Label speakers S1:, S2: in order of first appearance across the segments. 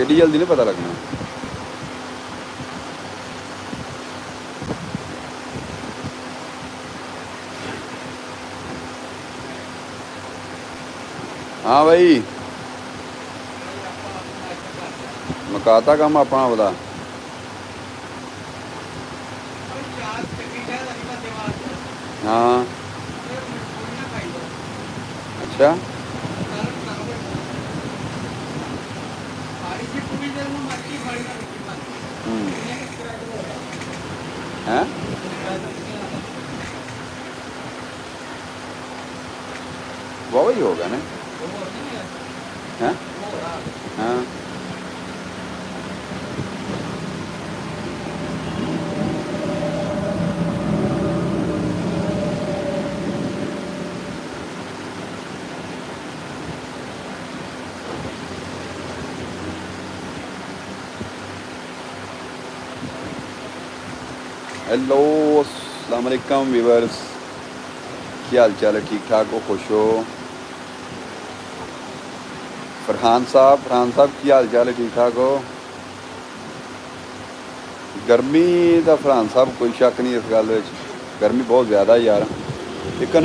S1: AD जल्दी नहीं पता लगना। हाँ भाई मुकाता काम अपना बता। हाँ अच्छा हैं वो ही होगा ना। हैं हाँ हेलो अस्सलाम वालेकुम व्यूअर्स, क्या हाल चाल है? ठीक ठाक हो? खुश हो? फरहान साहब की हाल चाल है? ठीक ठाक हो? गर्मी का फरहान साहब कोई शक नहीं इस गल विच, गर्मी बहुत ज़्यादा यार। लेकिन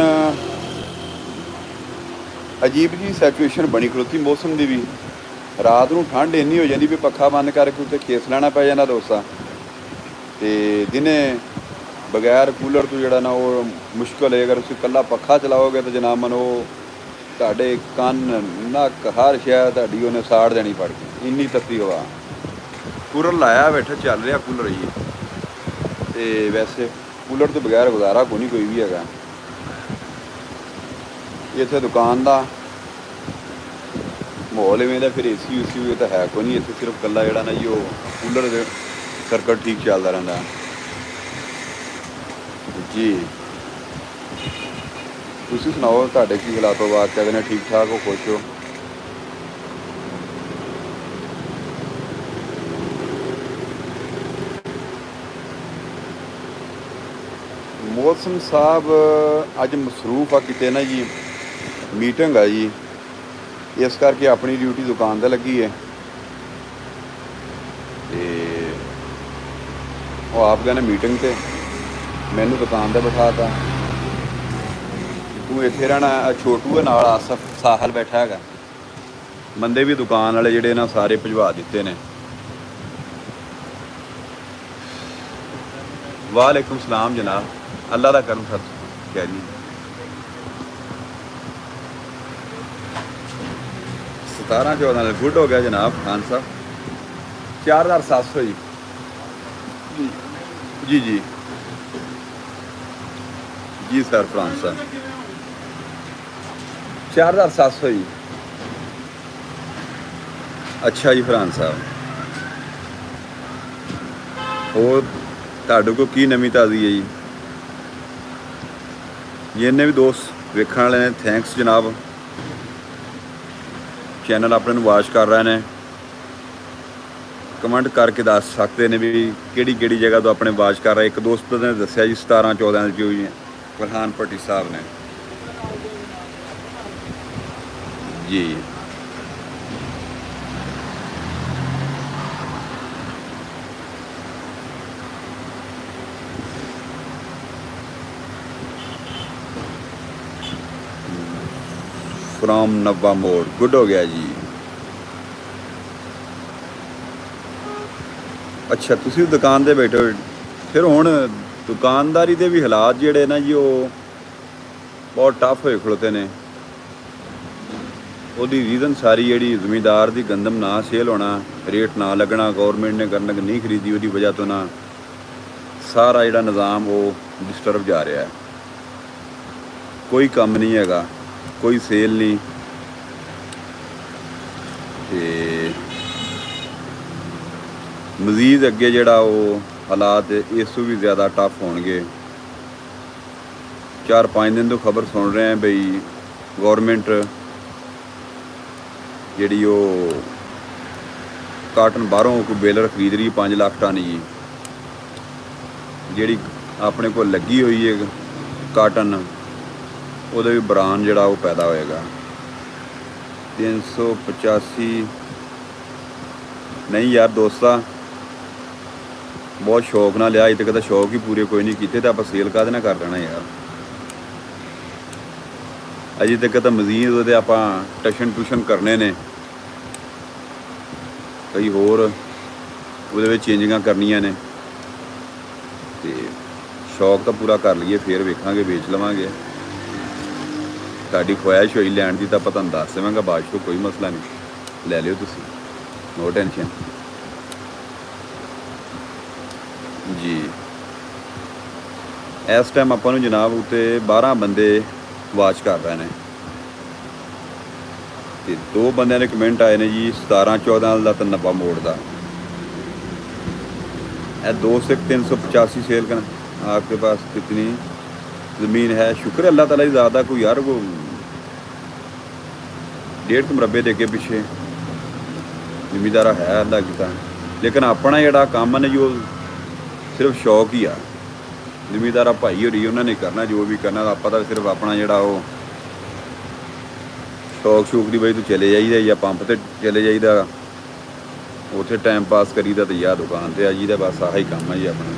S1: अजीब जी सिचुएशन बनी खलोती मौसम की भी। रात को ठंड इन्नी हो जाती भी पक्खा बंद करके उत्ते खेस लैना पै जाना दोस्ता, तो दिने बगैर कूलर तो जोड़ा ना वो मुश्किल है। अगर तुम कला पक्खा चलाओगे तो जनाब मनो तुहाडे कन नक हर शय तुहाडी उन्हें साड़ देनी पड़ गई, इन्नी तत्ती हवा। कूलर लाया बैठा चल रहा कूलर ही, तो वैसे कूलर तो बगैर गुजारा को नहीं कोई भी है। इत्थे दुकान का माहौल इवें दा, फिर एसी उसी भी तो है को नहीं इत्थे, सिर्फ कला जोड़ा ना जी वो कूलर सर्कट ठीक चलता रहता जी। तुसीं सुनाओ तुहाडे की हालात वाक कहते हैं? ठीक ठाक हो? खुश हो? मौसम साहब अज मसरूफ आ किते ना जी, मीटिंग है जी, इस करके अपनी ड्यूटी दुकान पर लगी है। वो आप गए मीटिंग से, मैनू दुकान पर बिठाता, तू इत्थे रहना। छोटू है नाल आसफ साहल बैठा है, बंदे भी दुकान वाले जिहड़े ना सारे भिजवा दिते ने। वालेकुम सलाम जनाब, अल्लाह का करम सर कह जी। 17-14 गुड हो गया जनाब खान साहब। 4700 जी जी जी सर फरहान साहब 4700 जी। अच्छा जी फरहान साहब, और तुहाडे कोल की नवीं ताज़ी है जी? जिन्ने भी दोस्त वेखण वाले ने थैंक्स जनाब, चैनल अपने नूं वाच कर रहे हैं, कमेंट करके दस सकते हैं भी किहड़ी जगह तो अपने वाच कर रहे। एक दोस्त ने दस्सिया जी 17-14 जो फरहान भट्टी साहब ने जी। फ्रॉम नब्बा मोड़ गुड हो गया जी। अच्छा तुसी दुकान पर बैठे हो, फिर हुण दुकानदारी के भी हालात जिहड़े ना जी वो बहुत टफ होए खड़ोते ने। ਉਹਦੀ रीज़न सारी जी जमींदार की गंदम ना सेल होना, रेट ना लगना, गौरमेंट ने कणक नहीं खरीदी, वो वजह तो ना सारा जिहड़ा निज़ाम वो डिस्टर्ब जा रहा है। कोई काम नहीं हैगा, कोई सेल नहीं, ते मजीद अगे जिहड़ा वो हालात इस तो भी ज़्यादा टफ होणगे। 4-5 दिन तो खबर सुन रहे हैं बई गौरमेंट जी काटन बाहरों कोई बेलर खरीद रही 5 लाख टन जी, जी अपने को लगी हुई है काटन, वो भी बरान जड़ा वो पैदा होएगा। 385 ਨਹੀਂ ਯਾਰ ਦੋਸਤਾ, ਬਹੁਤ ਸ਼ੌਕ ਨਾਲ ਲਿਆ। ਅਜੇ ਤੱਕ ਤਾਂ ਸ਼ੌਕ ਹੀ ਪੂਰੇ ਕੋਈ ਨਹੀਂ ਕੀਤੇ, ਤਾਂ ਆਪਾਂ ਸੇਲ ਕਾਹਦੇ ਨਾਲ ਕਰ ਲੈਣਾ ਯਾਰ। ਅਜੇ ਤੱਕ ਤਾਂ ਮਜ਼ੀਦ ਉਹਦੇ ਆਪਾਂ ਟੂਸ਼ਨ ਕਰਨੇ ਨੇ, ਕਈ ਹੋਰ ਉਹਦੇ ਵਿੱਚ ਚੇਂਜਿੰਗਾਂ ਕਰਨੀਆਂ ਨੇ, ਤੇ ਸ਼ੌਕ ਤਾਂ ਪੂਰਾ ਕਰ ਲਈਏ, ਫਿਰ ਵੇਖਾਂਗੇ, ਵੇਚ ਲਵਾਂਗੇ। ਤੁਹਾਡੀ ਖੁਆਇਸ਼ ਹੋਈ ਲੈਣ ਦੀ ਤਾਂ ਆਪਾਂ ਤੁਹਾਨੂੰ ਦੱਸ ਦੇਵਾਂਗਾ ਬਾਅਦ 'ਚੋਂ, ਕੋਈ ਮਸਲਾ ਨਹੀਂ, ਲੈ ਲਿਓ ਤੁਸੀਂ, ਨੋ ਟੈਨਸ਼ਨ ਜੀ। ਇਸ ਟਾਈਮ ਆਪਾਂ ਨੂੰ ਜਨਾਬ ਉੱਤੇ 12 ਬੰਦੇ ਵਾਚ ਕਰ ਰਹੇ ਨੇ, ਤੇ 2 ਬੰਦਿਆਂ ਦੇ ਕਮੈਂਟ ਆਏ ਨੇ ਜੀ 17-14 ਦਾ ਤਾਂ ਨੱਬਾ ਮੋੜ ਦਾ। ਇਹ 2 से 385 सेल का आपके पास कितनी ज़मीन है? शुक्र है अल्लाह ताला की ज़्यादा कोई यार को 1.5 मुरबे दे के पिछे जिमीदारा है अल्लाह की, लेकिन अपना जोड़ा काम है जो सिर्फ शौक ही आ। जिमीदारा भाई हो रही उन्होंने करना जो भी करना, आप तो सिर्फ अपना जोड़ा वो शौक शौक की वजह तो चले जाइए या पंप से चले जाइए, ਉੱਥੇ ਟਾਈਮ ਪਾਸ ਕਰੀਦਾ, ਤੇ ਯਾ ਦੁਕਾਨ ਤੇ ਆ ਜੀ ਦਾ, ਬਸ ਆਹੀ ਕੰਮ ਹੈ ਜੀ ਆਪਣਾ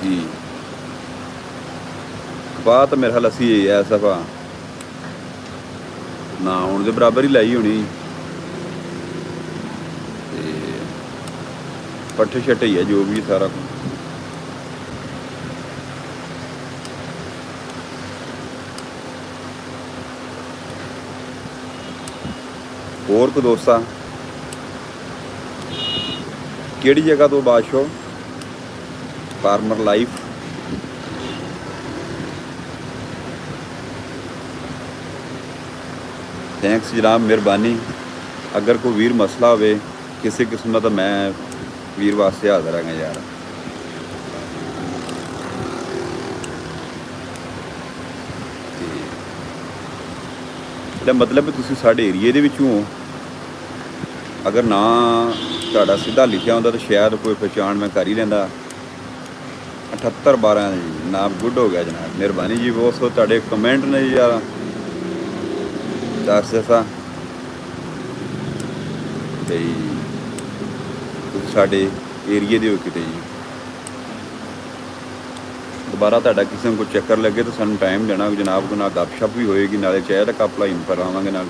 S1: ਜੀ। ਬਾਤ ਮੇਰੇ ਹਾਲ ਅਸੀਂ ਐ ਸਫਾ ਨਾ ਹੁਣ ਦੇ ਬਰਾਬਰ ਹੀ ਲਾਈ ਹੋਣੀ, ਤੇ ਪੱਠੇ ਛੱਟੇ ਹੀ ਆ ਜੋ ਵੀ ਸਾਰਾ ਕੁਝ। ਹੋਰ ਕੋ ਦੋਸਤਾ ਕਿਹੜੀ ਜਗ੍ਹਾ ਤੋਂ ਬਾਦਸ਼ਾਹ? Farmer life. ਥੈਂਕਸ ਜਨਾਬ, ਮਿਹਰਬਾਨੀ। ਅਗਰ ਕੋਈ ਵੀਰ ਮਸਲਾ ਹੋਵੇ ਕਿਸੇ ਕਿਸਮ ਦਾ ਤਾਂ ਮੈਂ ਵੀਰ ਵਾਸਤੇ ਹਾਜ਼ਰ ਹਾਂ ਯਾਰ। ਇਹਦਾ ਮਤਲਬ ਤੁਸੀਂ ਸਾਡੇ ਏਰੀਏ ਦੇ ਵਿੱਚੋਂ ਹੋ। ਅਗਰ ਨਾ ਤੁਹਾਡਾ ਸਿੱਧਾ ਲਿਖਿਆ ਹੁੰਦਾ ਤਾਂ ਸ਼ਾਇਦ ਕੋਈ ਪਛਾਣ ਮੈਂ ਕਰ ਹੀ ਲੈਂਦਾ। 7812 ਜੀ ਜਨਾਬ, ਗੁੱਡ ਹੋ ਗਿਆ ਜਨਾਬ, ਮਿਹਰਬਾਨੀ ਜੀ। ਬਹੁਤ ਸੋ ਤੁਹਾਡੇ ਕਮੈਂਟ ਨੇ ਜੀ ਯਾਰ, ਦੱਸ ਦੱਸਾਂ ਬਈ ਤੁਸੀਂ ਸਾਡੇ ਏਰੀਏ ਦੇ ਹੋ ਕਿਤੇ ਜੀ। ਦੁਬਾਰਾ ਤੁਹਾਡਾ ਕਿਸੇ ਨੂੰ ਕੋਈ ਚੱਕਰ ਲੱਗੇ ਤਾਂ ਸਾਨੂੰ ਟਾਈਮ ਦੇਣਾ ਜਨਾਬ, ਕੋ ਨਾਲ ਗੱਪਸ਼ਪ ਵੀ ਹੋਏਗੀ, ਨਾਲੇ ਚਾਹ ਦਾ ਕੱਪ ਲਾਈਨ ਕਰਾਵਾਂਗੇ ਨਾਲ।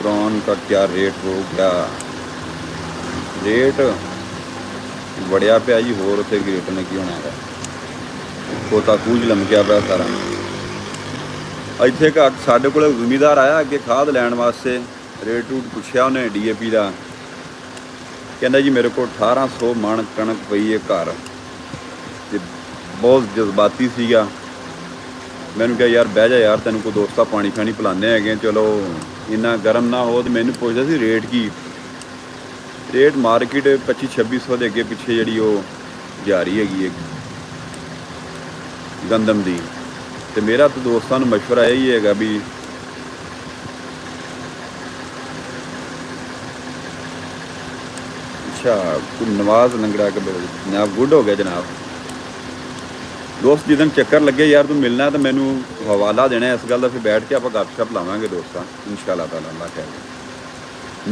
S1: प्रॉन का क्या रेट हो गया? रेट बढ़िया पिया जी, होर उत्थे रेट ने की होना है, खोता कूझ लमकिया पिया सारा। इत्थे साडे कोल जिमीदार आया अगे खाद लैण वास्ते, रेट रूट पुछया उन्हें DAP का, कहना जी मेरे को 1800 मण कणक पई है घर, ते बहुत जज्बाती सीगा। मैंने कहा यार बह जा यार, तेन को दोस्ता पानी शानी पिलाने है, चलो इन्ना गर्म ना हो। तो मैंने पूछता सी रेट की, रेट मार्केट 2500-2600 के अगे पिछे जी जा रही हैगी गंदम की। तो मेरा तो दोस्तों को मशवरा यही है भी अच्छा नवाज लंगड़ा के जनाब, गुड हो गया जनाब। दोस्त जिदन चक्कर लगे यार तू मिलना तो मैनू हवाला देना इस गल का, फिर बैठ के आप गपशप लावांगे दोस्तां इंशाअल्लाह ताला अल्लाह खैर।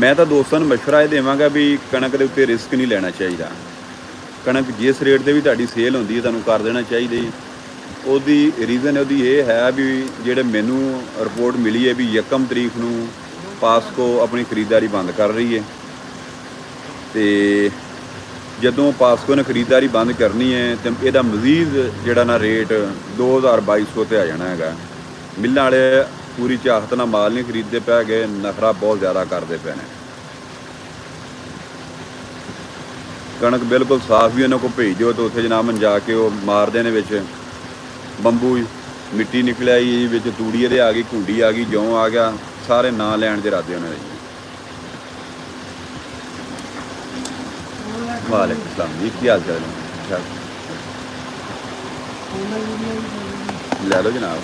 S1: मैं तो दोस्तों को मशवरा ये देवांगा भी कणक के उत्ते रिस्क नहीं लेना चाहिए। कणक जिस रेट से भी तुहाडी सेल होंदी है तुहानूं कर देना चाहिए। ਉਹਦੀ रीजन ਉਹਦੀ ਇਹ है भी ਜਿਹੜੇ मैनू रिपोर्ट मिली है भी 1 तरीक ਨੂੰ पासको अपनी खरीदारी बंद कर रही है, तो ਜਦੋਂ ਪਾਸਕੋ ने खरीदारी बंद करनी है तो ਇਹਦਾ मजीद ਜਿਹੜਾ ना रेट 2200 ਤੇ आ जाना है। मिलों वाले पूरी चाहत ਨਾਲ माल नहीं खरीदते पै गए, नखरा बहुत ज़्यादा करते पे ने। कणक बिल्कुल साफ भी उन्होंने को भेज दो तो उत्थे जनाब जाके वो मारते हैं विच बंबू मिट्टी निकल आई, विच तूड़ी दे आ गई, घुंडी आ गई, जौ आ गया, सारे ना लैण दे इरादे उन्होंने। वालेकुम सलाम जी, की हाल चाल है? ले लो जनाब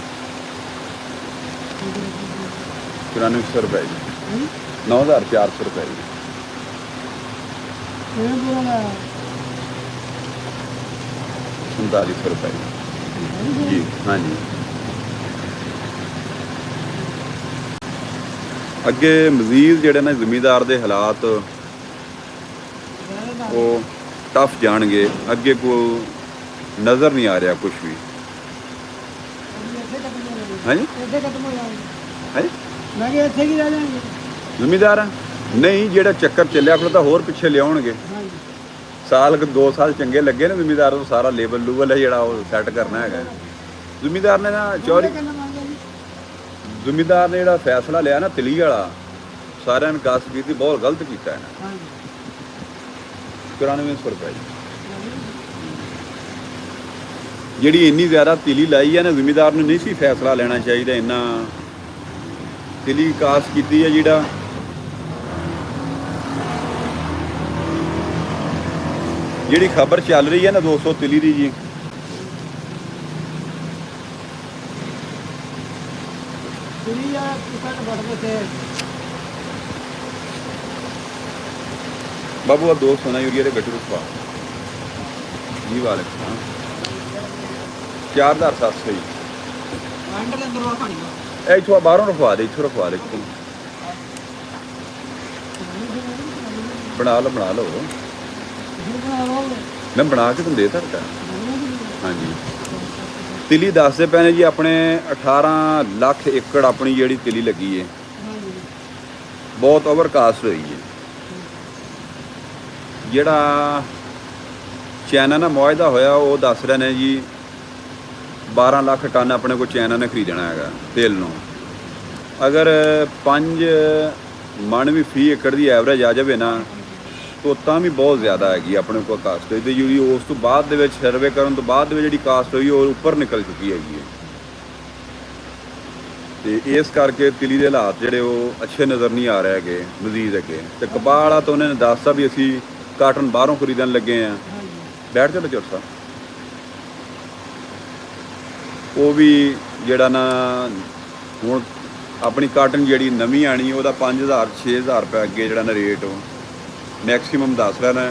S1: 9400 रुपये जी, 9400 रुपये जी। 4700 रुपए जी। हाँ जी, ਅੱਗੇ ਮਜ਼ੀਦ ਜਿਹੜੇ ਨੇ ਜ਼ਿਮੀਂਦਾਰ ਦੇ ਹਾਲਾਤ ਉਹ ਟਫ ਜਾਣਗੇ। ਅੱਗੇ ਕੋਈ ਨਜ਼ਰ ਨਹੀਂ ਆ ਰਿਹਾ ਕੁਝ ਵੀ। ਹਾਂਜੀ ਹਾਂਜੀ,
S2: ਮੈਂ ਕਿਹਾ ਇੱਥੇ ਕੀ ਰਹਿ ਜਾਣਗੇ
S1: ਜ਼ਿਮੀਂਦਾਰ ਨਹੀਂ, ਜਿਹੜਾ ਚੱਕਰ ਚੱਲਿਆ ਫਿਰ ਤਾਂ ਹੋਰ ਪਿੱਛੇ ਲਿਆਉਣਗੇ।
S2: ਹਾਂਜੀ
S1: ਸਾਲ 2 ਸਾਲ ਚੰਗੇ ਲੱਗੇ ਨੇ ਜ਼ਿਮੀਂਦਾਰ ਨੂੰ, ਸਾਰਾ ਲੇਬਲ ਲੂਬਲ ਹੈ ਜਿਹੜਾ ਉਹ ਸੈੱਟ ਕਰਨਾ ਹੈਗਾ। ਜ਼ਿਮੀਂਦਾਰ ਨੇ ਨਾ ਚੋਰੀ,
S2: ਕਿੰਨਾ ਮੰਗਿਆ ਜੀ
S1: ਜ਼ਿਮੀਂਦਾਰ ਨੇ ਜਿਹੜਾ ਫੈਸਲਾ ਲਿਆ ਨਾ ਤਲੀ ਵਾਲਾ, ਸਾਰਿਆਂ ਨੇ ਕਾਸ ਕੀਤੀ, ਬਹੁਤ ਗਲਤ ਕੀਤਾ ਹੈ ਨਾ।
S2: ਹਾਂਜੀ
S1: 9400 ਰੁਪਏ ਜੀ। ਜਿਹੜੀ ਇੰਨੀ ਜ਼ਿਆਦਾ ਤਿਲੀ ਲਾਈ ਹੈ ਨਾ, ਜ਼ਿਮੀਂਦਾਰ ਨੂੰ ਨਹੀਂ ਸੀ ਫੈਸਲਾ ਲੈਣਾ ਚਾਹੀਦਾ। ਇੰਨਾ ਤਿਲੀ ਕਾਸ ਕੀਤੀ ਹੈ ਜਿਹੜਾ ਜਿਹੜੀ ਖਬਰ ਚੱਲ ਰਹੀ ਹੈ ਨਾ 200 ਤਿਲੀ ਦੀ ਜੀ,
S2: ਕੁੜੀ ਆ ਕਿਸਟ ਬੜਦੇ ਤੇ
S1: ਬਾਬੂ ਆ 2 ਸੋਨਾ यूरिया ਦੇ ਗੱਟੂ ਰੁਪਾ ਜੀ ਵਾਲੇ 4700 ਜੀ।
S2: ਅੰਡਰ ਦੇ ਅੰਦਰ ਪਾਣੀ
S1: ਇਹ ਇੱਥੋਂ ਬਾਹਰੋਂ ਰਖਵਾ ਦੇ, ਇੱਥੋਂ ਰਖਵਾ ਦੇ। ਬਣਾ ਲਓ ਮੈਂ ਬਣਾ ਕੇ ਤੁਹਾਨੂੰ ਦੇ ਸਕਦਾ। ਹਾਂਜੀ, ਤਿਲੀ ਦੱਸਦੇ ਪਏ ਨੇ ਜੀ ਆਪਣੇ 18 ਲੱਖ ਏਕੜ ਆਪਣੀ ਜਿਹੜੀ ਤਿਲੀ ਲੱਗੀ ਹੈ, ਬਹੁਤ ਓਵਰਕਾਸਟ ਹੋਈ ਹੈ। ਜਿਹੜਾ ਚਾਈਨਾ ਨਾਲ ਮੁਆਹਦਾ ਹੋਇਆ ਉਹ ਦੱਸ ਰਹੇ ਨੇ ਜੀ 12 ਲੱਖ ਟਨ ਆਪਣੇ ਕੋਲ ਚਾਈਨਾ ਨੇ ਖਰੀਦਣਾ ਹੈਗਾ ਤੇਲ ਨੂੰ। ਅਗਰ 5 ਮਣ ਵੀ ਫੀ ਏਕੜ ਦੀ ਐਵਰੇਜ ਆ ਜਾਵੇ ਨਾ ਤਾਂ ਵੀ ਬਹੁਤ ਜ਼ਿਆਦਾ ਹੈਗੀ ਆਪਣੇ ਕੋਲ ਕਾਸਟ। ਇਹਦੀ ਜਿਹੜੀ ਉਸ ਤੋਂ ਬਾਅਦ ਦੇ ਵਿੱਚ ਸਰਵੇ ਕਰਨ ਤੋਂ ਬਾਅਦ ਦੇ ਵਿੱਚ ਜਿਹੜੀ ਕਾਸਟ ਹੋਈ ਉਹ ਉੱਪਰ ਨਿਕਲ ਚੁੱਕੀ ਹੈਗੀ ਹੈ। ਤੇ ਇਸ ਕਰਕੇ ਤਿਲੀ ਦੇ ਹਾਲਾਤ ਜਿਹੜੇ ਉਹ ਅੱਛੇ ਨਜ਼ਰ ਨਹੀਂ ਆ ਰਹੇ ਹੈਗੇ ਮਜ਼ੀਦ ਅੱਗੇ। ਤੇ ਕਪਾਹ ਵਾਲਾ ਤਾਂ ਉਹਨਾਂ ਨੇ ਦੱਸਤਾ ਵੀ ਅਸੀਂ ਕਾਟਨ ਬਾਹਰੋਂ ਖਰੀਦਣ ਲੱਗੇ ਆ। ਬੈਠ ਚਲੋ ਚੁਰ ਸਾਹਿਬ, ਉਹ ਵੀ ਜਿਹੜਾ ਨਾ ਹੁਣ ਆਪਣੀ ਕਾਟਨ ਜਿਹੜੀ ਨਵੀਂ ਆਣੀ ਉਹਦਾ 5000 6000 ਰੁਪਏ ਅੱਗੇ ਜਿਹੜਾ ਨਾ ਰੇਟ ਉਹ ਮੈਕਸਿਮਮ ਦੱਸ ਰਿਹਾ ਨਾ।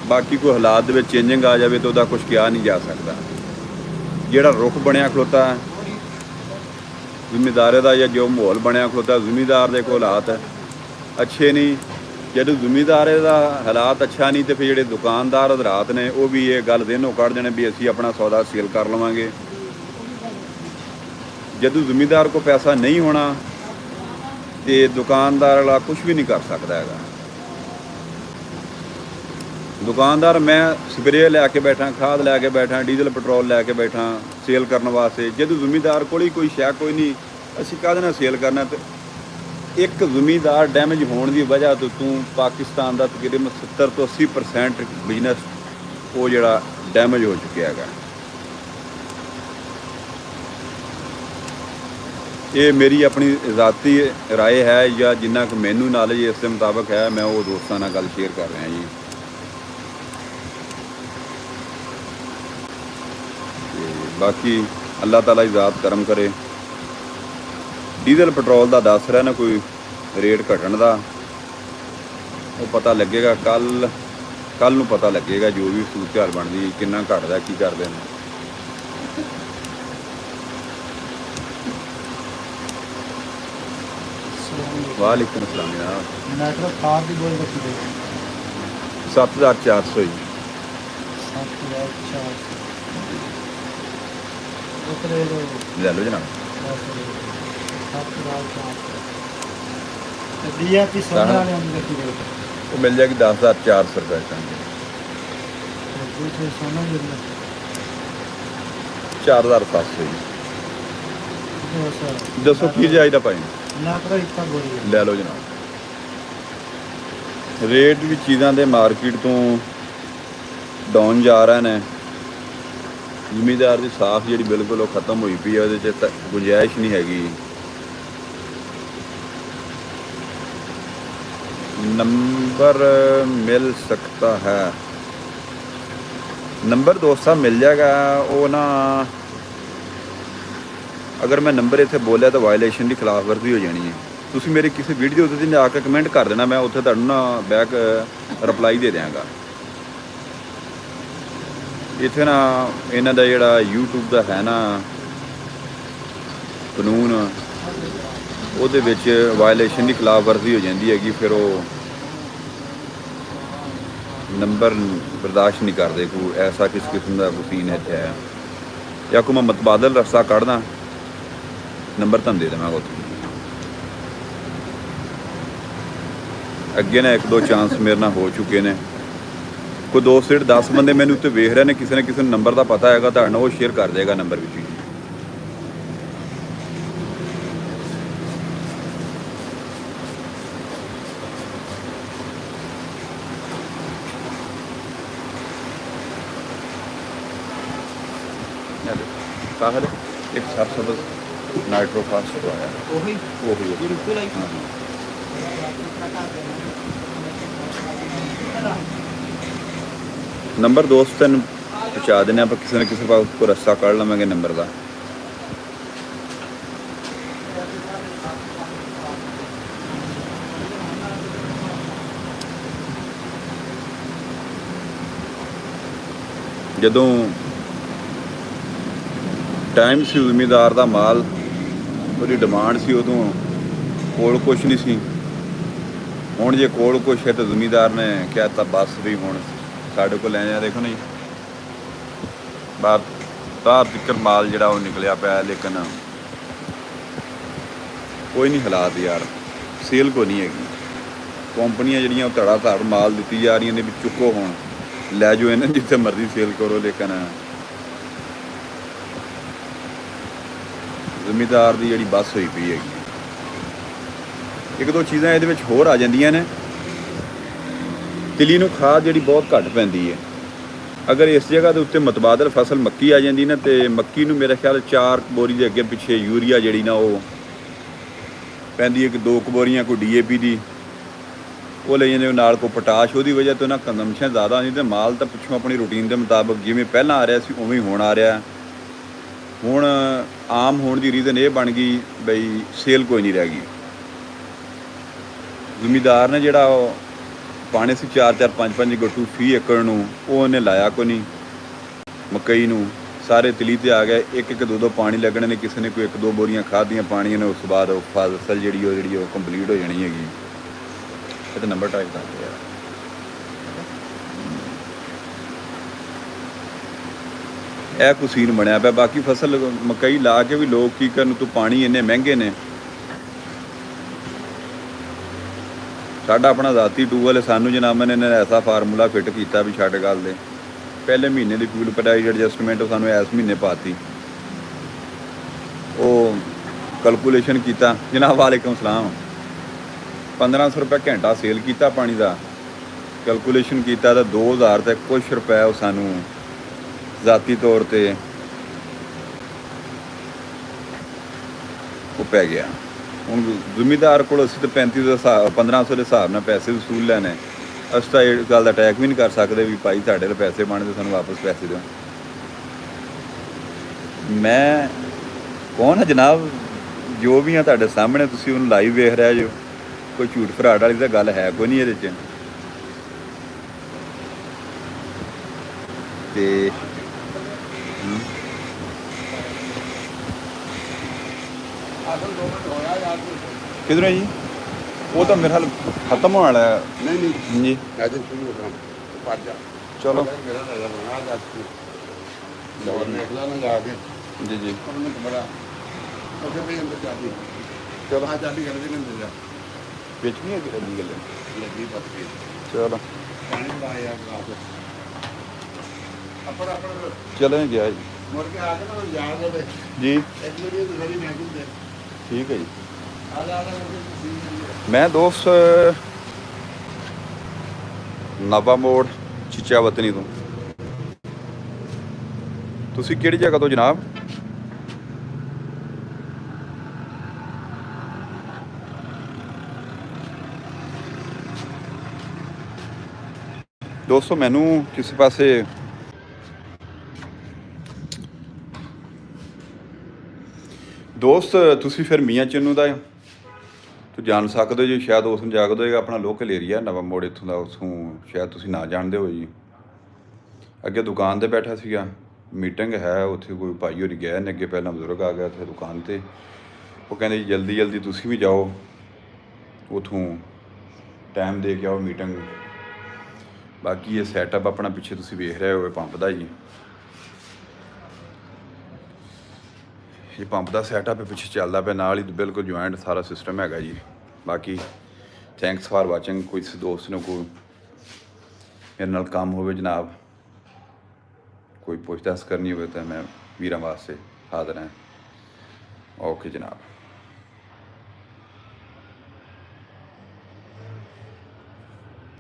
S1: ਬਾਕੀ ਕੋਈ ਹਾਲਾਤ ਦੇ ਵਿੱਚ ਚੇਂਜਿੰਗ ਆ ਜਾਵੇ ਤਾਂ ਉਹਦਾ ਕੁਝ ਕਿਹਾ ਨਹੀਂ ਜਾ ਸਕਦਾ। ਜਿਹੜਾ ਰੁਖ ਬਣਿਆ ਖਲੋਤਾ ਜ਼ਿਮੀਂਦਾਰੇ ਦਾ ਜਾਂ ਜੋ ਮਾਹੌਲ ਬਣਿਆ ਖਲੋਤਾ, ਜ਼ਿਮੀਂਦਾਰ ਦੇ ਕੋਲ ਹਾਲਾਤ ਅੱਛੇ ਨਹੀਂ। ਜਦੋਂ ਜ਼ਿਮੀਂਦਾਰੇ ਦਾ ਹਾਲਾਤ ਅੱਛਾ ਨਹੀਂ ਤੇ ਫਿਰ ਜਿਹੜੇ ਦੁਕਾਨਦਾਰ ਹਜ਼ਰਾਤ ਨੇ ਉਹ ਵੀ ਇਹ ਗੱਲ ਦਿਨੋਂ ਕੱਢ ਦੇਣੇ ਵੀ ਅਸੀਂ ਆਪਣਾ ਸੌਦਾ ਸੇਲ ਕਰ ਲਵਾਂਗੇ। ਜਦੋਂ ਜ਼ਿਮੀਂਦਾਰ ਕੋਲ ਪੈਸਾ ਨਹੀਂ ਹੋਣਾ ਤੇ ਦੁਕਾਨਦਾਰ ਵਾਲਾ ਕੁਝ ਵੀ ਨਹੀਂ ਕਰ ਸਕਦਾ ਹੈਗਾ। ਦੁਕਾਨਦਾਰ ਮੈਂ ਸਪਰੇਅ ਲੈ ਕੇ ਬੈਠਾ, ਖਾਦ ਲੈ ਕੇ ਬੈਠਾ, ਡੀਜ਼ਲ ਪੈਟਰੋਲ ਲੈ ਕੇ ਬੈਠਾ ਸੇਲ ਕਰਨ ਵਾਸਤੇ। ਜਦੋਂ ਜ਼ਿਮੀਂਦਾਰ ਕੋਲ ਹੀ ਕੋਈ ਸ਼ੈ ਕੋਈ ਨਹੀਂ, ਅਸੀਂ ਕਾਹਦੇ ਨਾਲ ਸੇਲ ਕਰਨਾ। ਤੇ ਇੱਕ ਜ਼ਿਮੀਂਦਾਰ ਡੈਮੇਜ ਹੋਣ ਦੀ ਵਜ੍ਹਾ ਤੋਂ ਤੂੰ ਪਾਕਿਸਤਾਨ ਦਾ ਤਕਰੀਬਨ 70 ਤੋਂ 80% ਬਿਜ਼ਨਸ ਉਹ ਜਿਹੜਾ ਡੈਮੇਜ ਹੋ ਚੁੱਕਿਆ ਹੈਗਾ। ਇਹ ਮੇਰੀ ਆਪਣੀ ਜ਼ਾਤੀ ਰਾਏ ਹੈ ਜਾਂ ਜਿੰਨਾ ਕੁ ਮੈਨੂੰ ਨਾਲੇਜ ਇਸ ਦੇ ਮੁਤਾਬਕ ਹੈ, ਮੈਂ ਉਹ ਦੋਸਤਾਂ ਨਾਲ ਗੱਲ ਸ਼ੇਅਰ ਕਰ ਰਿਹਾ ਜੀ। ਬਾਕੀ ਅੱਲਾਹ ਤਾਲਾ ਹੀ ਜ਼ਾਤ ਕਰਮ ਕਰੇ। ਡੀਜ਼ਲ ਪੈਟਰੋਲ ਦਾ ਦੱਸ ਰਿਹਾ ਨਾ ਕੋਈ ਰੇਟ ਘਟਣ ਦਾ, ਉਹ ਪਤਾ ਲੱਗੇਗਾ ਕੱਲ ਨੂੰ ਪਤਾ ਲੱਗੇਗਾ ਜੋ ਵੀ ਸੂਰਤ ਹਾਲ ਬਣਦੀ, ਕਿੰਨਾ ਘਟਦਾ ਕੀ ਕਰਦੇ ਨੇ। ਵਾਲੇਕੁਮ ਅਸਲਾਮ ਜਨਾਬ।
S2: ਨੈਟਵਰਕ ਕਾਰ ਦੀ ਬੋਲ ਰੱਖੀ ਦੇ
S1: 7400 ਜੀ।
S2: 7400 ਉਤਰੇ ਲੋ
S1: ਲੈ ਲਓ ਜਨਾਬ।
S2: 7400 ਤੇ ਡੀਆਰਟੀ ਸੋਨਾ ਵਾਲਿਆਂ ਨੂੰ ਰੱਖੀ ਦੇ
S1: ਉਹ ਮਿਲ ਜਾਏਗੀ 10400 ਰੁਪਏ ਟਨ।
S2: ਦੂਸਰੇ ਸੋਨਾ ਦੇ
S1: 4700 ਜੀ। ਦੱਸੋ ਕੀ ਚਾਹੀਦਾ ਭਾਈ?
S2: ਨੈਟਵਰਕ ਇੱਕਾ ਗੋਰੀ
S1: ਲੈ ਲਓ ਜਨਾਬ। ਰੇਟ ਵੀ ਚੀਜ਼ਾਂ ਦੇ ਮਾਰਕੀਟ ਤੋਂ ਡਾਊਨ ਜਾ ਰਹੇ ਨੇ। ਜ਼ਿਮੀਂਦਾਰ ਦੀ ਸਾਖ ਜਿਹੜੀ ਬਿਲਕੁਲ ਉਹ ਖਤਮ ਹੋਈ ਪਈ ਹੈ, ਉਹਦੇ 'ਚ ਤਾਂ ਗੁੰਜਾਇਸ਼ ਨਹੀਂ ਹੈਗੀ। ਨੰਬਰ ਮਿਲ ਸਕਤਾ ਹੈ, ਨੰਬਰ ਦੋਸਤਾਂ ਮਿਲ ਜਾਏਗਾ। ਉਹ ਨਾ ਅਗਰ ਮੈਂ ਨੰਬਰ ਇੱਥੇ ਬੋਲਿਆ ਤਾਂ ਵਾਇਲੇਸ਼ਨ ਦੀ ਖਿਲਾਫ ਵਰਜ਼ੀ ਹੋ ਜਾਣੀ ਹੈ। ਤੁਸੀਂ ਮੇਰੇ ਕਿਸੇ ਵੀਡੀਓ ਉੱਤੇ ਜਾ ਕੇ ਕਮੈਂਟ ਕਰ ਦੇਣਾ, ਮੈਂ ਉੱਥੇ ਤੁਹਾਨੂੰ ਨਾ ਬੈਕ ਰਿਪਲਾਈ ਦੇ ਦਿਆਂਗਾ। ਇੱਥੇ ਨਾ ਇਹਨਾਂ ਦਾ ਜਿਹੜਾ YouTube ਦਾ ਹੈ ਨਾ ਕਾਨੂੰਨ, ਉਹਦੇ ਵਿੱਚ ਵਾਇਲੇਸ਼ਨ ਦੀ ਖਿਲਾਫ ਵਰਜ਼ੀ ਹੋ ਜਾਂਦੀ ਹੈਗੀ, ਫਿਰ ਉਹ ਨੰਬਰ ਬਰਦਾਸ਼ਤ ਨਹੀਂ ਕਰਦੇ। ਕੋਈ ਐਸਾ ਕਿਸ ਕਿਸਮ ਦਾ ਸੀਨ ਇੱਥੇ ਹੈ, ਜਾਂ ਕੋਈ ਮੈਂ ਮਤਬਾਦਲ ਰਸਤਾ ਕੱਢਦਾ ਨੰਬਰ ਤੁਹਾਨੂੰ ਦੇ ਦੇਵਾਂਗਾ ਉੱਥੇ। ਅੱਗੇ ਨਾ 1-2 ਚਾਂਸ ਮੇਰੇ ਨਾਲ ਹੋ ਚੁੱਕੇ ਨੇ। ਕੋਈ 2-10 ਬੰਦੇ ਮੈਨੂੰ ਉੱਤੇ ਵੇਖ ਰਹੇ ਨੇ, ਕਿਸੇ ਨਾ ਕਿਸੇ ਨੂੰ ਨੰਬਰ ਦਾ ਪਤਾ ਹੈਗਾ ਤੁਹਾਡੇ ਨਾਲ, ਉਹ ਸ਼ੇਅਰ ਕਰ ਦੇਗਾ ਨੰਬਰ ਵਿੱਚ ਹੀ। ਸਾਹਿਲ ਇੱਕ ਸਰਸਬਜ਼ ਨਾਈਟਰੋ ਫਾਸਟ ਆਇਆ
S2: ਉਹੀ ਬਿਲਕੁਲ ਆਈ।
S1: ਨੰਬਰ ਦੋਸਤ ਨੂੰ ਪਹੁੰਚਾ ਦਿੰਦੇ ਆਪਾਂ, ਕਿਸੇ ਨਾ ਕਿਸੇ ਪਾਸ ਕੋ ਰਸਤਾ ਕੱਢ ਲਵਾਂਗੇ ਨੰਬਰ ਦਾ। ਜਦੋਂ ਟਾਈਮ ਸੀ ਜ਼ਿਮੀਦਾਰ ਦਾ ਮਾਲ, ਉਹਦੀ ਡਿਮਾਂਡ ਸੀ, ਉਦੋਂ ਕੋਲ ਕੁਛ ਨਹੀਂ ਸੀ। ਹੁਣ ਜੇ ਕੋਲ ਕੁਛ ਹੈ ਤਾਂ ਜ਼ਿਮੀਦਾਰ ਨੇ ਕਿਹਾ ਤਾਂ ਬਸ ਵੀ ਹੁਣ ਸਾਡੇ ਕੋਲ ਲੈ ਜਾ। ਦੇਖੋ ਨਾ ਜੀ ਬਾਹਰ ਤੱਕ ਮਾਲ ਜਿਹੜਾ ਉਹ ਨਿਕਲਿਆ ਪਿਆ, ਲੇਕਿਨ ਕੋਈ ਨਹੀਂ ਹਾਲਾਤ ਯਾਰ, ਸੇਲ ਕੋ ਨਹੀਂ ਹੈਗੀ। ਕੰਪਨੀਆਂ ਜਿਹੜੀਆਂ ਉਹ ਧੜਾ ਧੜ ਮਾਲ ਦਿੱਤੀ ਜਾ ਰਹੀਆਂ ਨੇ ਵੀ ਚੁੱਕੋ ਹੁਣ ਲੈ ਜਾਓ ਇਹਨਾਂ, ਜਿੱਥੇ ਮਰਜ਼ੀ ਸੇਲ ਕਰੋ, ਲੇਕਿਨ ਜ਼ਿਮੀਦਾਰ ਦੀ ਜਿਹੜੀ ਬੱਸ ਹੋਈ ਪਈ ਹੈਗੀ। 1-2 ਚੀਜ਼ਾਂ ਇਹਦੇ ਵਿੱਚ ਹੋਰ ਆ ਜਾਂਦੀਆਂ ਨੇ। ਤਿਲੀ ਨੂੰ ਖਾਦ ਜਿਹੜੀ ਬਹੁਤ ਘੱਟ ਪੈਂਦੀ ਹੈ। ਅਗਰ ਇਸ ਜਗ੍ਹਾ ਦੇ ਉੱਤੇ ਮਤਬਾਦਲ ਫਸਲ ਮੱਕੀ ਆ ਜਾਂਦੀ ਨਾ, ਤੇ ਮੱਕੀ ਨੂੰ ਮੇਰੇ ਖਿਆਲ 4 ਬੋਰੀ ਦੇ ਅੱਗੇ ਪਿੱਛੇ ਯੂਰੀਆ ਜਿਹੜੀ ਨਾ ਉਹ ਪੈਂਦੀ ਹੈ, ਕਿ 2 ਬੋਰੀਆਂ ਕੋਈ DAP ਦੀ ਉਹ ਲੈ ਜਾਂਦੇ, ਨਾਲ ਕੋਈ ਪੋਟਾਸ਼। ਉਹਦੀ ਵਜ੍ਹਾ ਤੋਂ ਨਾ ਕੰਜ਼ੰਪਸ਼ਨ ਜ਼ਿਆਦਾ ਨਹੀਂ, ਤੇ ਮਾਲ ਤਾਂ ਪਿੱਛੋਂ ਆਪਣੀ ਰੂਟੀਨ ਦੇ ਮੁਤਾਬਕ ਜਿਵੇਂ ਪਹਿਲਾਂ ਆ ਰਿਹਾ ਸੀ ਉਵੇਂ ਹੀ ਹੁਣ ਆ ਰਿਹਾ। ਹੁਣ ਆਮ ਹੋਣ ਦੀ ਰੀਜ਼ਨ ਇਹ ਬਣ ਗਈ ਬਈ ਸੇਲ ਕੋਈ ਨਹੀਂ ਰਹਿ ਗਈ। ਜ਼ਿਮੀਦਾਰ ਨੇ ਜਿਹੜਾ ਉਹ ਪਾਣੇ ਸੀ 4-4 5-5 ਗੱਟੂ ਫੀ ਏਕੜ ਨੂੰ, ਉਹ ਉਹਨੇ ਲਾਇਆ ਕੋਈ ਨਹੀਂ ਮਕਈ ਨੂੰ। ਸਾਰੇ ਤਿਲੀ ਤੇ ਆ ਗਏ, 1-2 ਪਾਣੀ ਲੱਗਣੇ ਨੇ, ਕਿਸੇ ਨੇ ਕੋਈ 1-2 ਬੋਰੀਆਂ ਖਾਧੀਆਂ ਪਾਣੀਆਂ ਨੇ, ਉਸ ਤੋਂ ਬਾਅਦ ਉਹ ਫਸਲ ਜਿਹੜੀ ਉਹ ਕੰਪਲੀਟ ਹੋ ਜਾਣੀ ਹੈਗੀ। ਇਹ ਤਾਂ ਨੰਬਰ ਟਾਈਪ ਕਰਦੇ ਯਾਰ। ਇਹ ਕੁਛ ਸੀਨ ਬਣਿਆ ਪਿਆ। ਬਾਕੀ ਫਸਲ ਮਕਈ ਲਾ ਕੇ ਵੀ ਲੋਕ ਕੀ ਕਰਨ, ਤੂੰ ਪਾਣੀ ਇੰਨੇ ਮਹਿੰਗੇ ਨੇ। ਸਾਡਾ ਆਪਣਾ ਜ਼ਾਤੀ ਟੂਬਲ ਹੈ, ਸਾਨੂੰ ਜਨਾਬਾਂ ਨੇ ਐਸਾ ਫਾਰਮੂਲਾ ਫਿੱਟ ਕੀਤਾ ਵੀ ਛੱਡ ਗੱਲ ਦੇ। ਪਹਿਲੇ ਮਹੀਨੇ ਦੀ ਫਿਊਲ ਪ੍ਰਾਈਸ ਐਡਜਸਟਮੈਂਟ ਉਹ ਸਾਨੂੰ ਇਸ ਮਹੀਨੇ ਪਾਤੀ। ਉਹ ਕੈਲਕੂਲੇਸ਼ਨ ਕੀਤਾ ਜਨਾਬ, ਵਾਲੇਕੁਮ ਸਲਾਮ, 1500 ਰੁਪਏ ਘੰਟਾ ਸੇਲ ਕੀਤਾ ਪਾਣੀ ਦਾ। ਕੈਲਕੂਲੇਸ਼ਨ ਕੀਤਾ ਤਾਂ 2000 ਤੇ ਕੁਛ ਰੁਪਏ ਉਹ ਸਾਨੂੰ ਜ਼ਾਤੀ ਤੌਰ ਤੇ ਉਹ ਪੈ ਗਿਆ। ਹੁਣ ਜ਼ਿਮੀਦਾਰ ਕੋਲ ਅਸੀਂ ਤਾਂ 3500 ਦੇ ਹਿਸਾਬ 1500 ਦੇ ਹਿਸਾਬ ਨਾਲ ਪੈਸੇ ਵਸੂਲ ਲੈਣੇ। ਅਸੀਂ ਤਾਂ ਇਹ ਗੱਲ ਦਾ ਅਟੈਕ ਵੀ ਨਹੀਂ ਕਰ ਸਕਦੇ ਵੀ ਭਾਈ ਤੁਹਾਡੇ ਕੋਲ ਪੈਸੇ ਬਣਦੇ ਸਾਨੂੰ ਵਾਪਸ ਪੈਸੇ ਦਿਓ। ਮੈਂ ਕੌਣ ਹੈ ਜਨਾਬ, ਜੋ ਵੀ ਆ ਤੁਹਾਡੇ ਸਾਹਮਣੇ, ਤੁਸੀਂ ਉਹਨੂੰ ਲਾਈਵ ਵੇਖ ਰਹੇ ਜੋ। ਕੋਈ ਝੂਠ ਫਰਾਡ ਵਾਲੀ ਤਾਂ ਗੱਲ ਹੈ ਕੋਈ ਨਹੀਂ ਇਹਦੇ 'ਚ। ਤੇ ਕਿਧਰੋਂ ਜੀ? ਉਹ ਤਾਂ ਮੇਰੇ ਹਾਲ ਖਤਮ ਹੋਣ ਵਾਲਾ ਹੈ।
S3: ਨਹੀਂ
S1: ਜੀ
S3: ਅੱਜ ਸ਼ੁਰੂ ਹੋ ਪੜ ਜਾ।
S1: ਚਲੋ
S3: ਮੇਰਾ ਨਜ਼ਰ ਬਣਾ ਜਾ ਲੋਰ ਨਿਕਲਾ ਨਾ ਜਾ ਕੇ
S1: ਜੀ ਜੀ
S3: ਉਹਨੂੰ ਬੜਾ ਉਹਦੇ ਵੀ ਅੰਦਰ ਚਾਬੀ।
S1: ਚਲੋ
S3: ਆ ਚਾਬੀ ਕਰ ਦੇ ਨਾ
S1: ਵਿੱਚ ਨਹੀਂ ਹੈਗੀ ਗੱਲ।
S3: ਲੱਗੀ ਬਸ ਕੇ
S1: ਚਲੋ
S3: ਪਾਣੀ ਬਣਾ ਯਾਰ ਗਲਾਸ ਆਪਣਾ
S1: ਚਲੇ ਗਿਆ ਜੀ।
S3: ਮੁੜ ਕੇ ਆ ਕੇ ਨਾ ਯਾਦ ਹੋਵੇ
S1: ਜੀ
S3: ਇੱਕ ਵੀਡੀਓ ਤੇ ਸਾਰੀ ਮੈਂ ਕਿੰਦੇ
S1: ਠੀਕ ਹੈ ਜੀ।
S3: ਆ ਜਾ
S1: ਮੈਂ ਦੋਸਤ ਨਵਾਂ ਮੋੜ ਚੀਚਾ ਵਤਨੀ ਤੋਂ। ਤੁਸੀਂ ਕਿਹੜੀ ਜਗ੍ਹਾ ਤੋਂ ਜਨਾਬ? ਦੋਸਤੋ ਮੈਨੂੰ ਕਿਸੇ ਪਾਸੇ ਦੋਸਤ ਤੁਸੀਂ ਫਿਰ ਮੀਆਂ ਚੰਨੂ ਦਾ ਤੂੰ ਜਾਣ ਸਕਦੇ ਹੋ ਜੀ, ਸ਼ਾਇਦ ਉਸ ਨੂੰ ਜਾਗਦਾ ਹੋਏਗਾ। ਆਪਣਾ ਲੋਕਲ ਏਰੀਆ ਨਵਾਂ ਮੋੜ ਇੱਥੋਂ ਦਾ, ਉਸਨੂੰ ਸ਼ਾਇਦ ਤੁਸੀਂ ਨਾ ਜਾਣਦੇ ਹੋ ਜੀ। ਅੱਗੇ ਦੁਕਾਨ ਤੇ ਬੈਠਾ ਸੀਗਾ, ਮੀਟਿੰਗ ਹੈ ਉੱਥੇ, ਕੋਈ ਭਾਈ ਹੋਰੀ ਗਏ ਨੇ ਅੱਗੇ, ਪਹਿਲਾਂ ਬਜ਼ੁਰਗ ਆ ਗਿਆ ਉੱਥੇ ਦੁਕਾਨ ਤੇ। ਉਹ ਕਹਿੰਦੇ ਜੀ ਜਲਦੀ ਜਲਦੀ ਤੁਸੀਂ ਵੀ ਜਾਓ ਉੱਥੋਂ, ਟਾਈਮ ਦੇ ਕੇ ਆਓ ਮੀਟਿੰਗ। ਬਾਕੀ ਇਹ ਸੈਟਅਪ ਆਪਣਾ ਪਿੱਛੇ ਤੁਸੀਂ ਵੇਖ ਰਹੇ ਹੋ ਪੰਪ ਦਾ ਜੀ, ਇਹ ਪੰਪ ਦਾ ਸੈਟਅਪ ਪਿੱਛੇ ਚੱਲਦਾ ਪਿਆ, ਨਾਲ ਹੀ ਬਿਲਕੁਲ ਜੁਆਇੰਟ ਸਾਰਾ ਸਿਸਟਮ ਹੈਗਾ ਜੀ। ਬਾਕੀ ਥੈਂਕਸ ਫਾਰ ਵਾਚਿੰਗ। ਕੋਈ ਦੋਸਤ ਨੂੰ ਕੋਈ ਮੇਰੇ ਨਾਲ ਕੰਮ ਹੋਵੇ ਜਨਾਬ, ਕੋਈ ਪੁੱਛ ਦੱਸ ਕਰਨੀ ਹੋਵੇ ਤਾਂ ਮੈਂ ਵੀਰਾਂ ਵਾਸਤੇ ਹਾਜ਼ਰ ਹਾਂ। ਓਕੇ ਜਨਾਬ।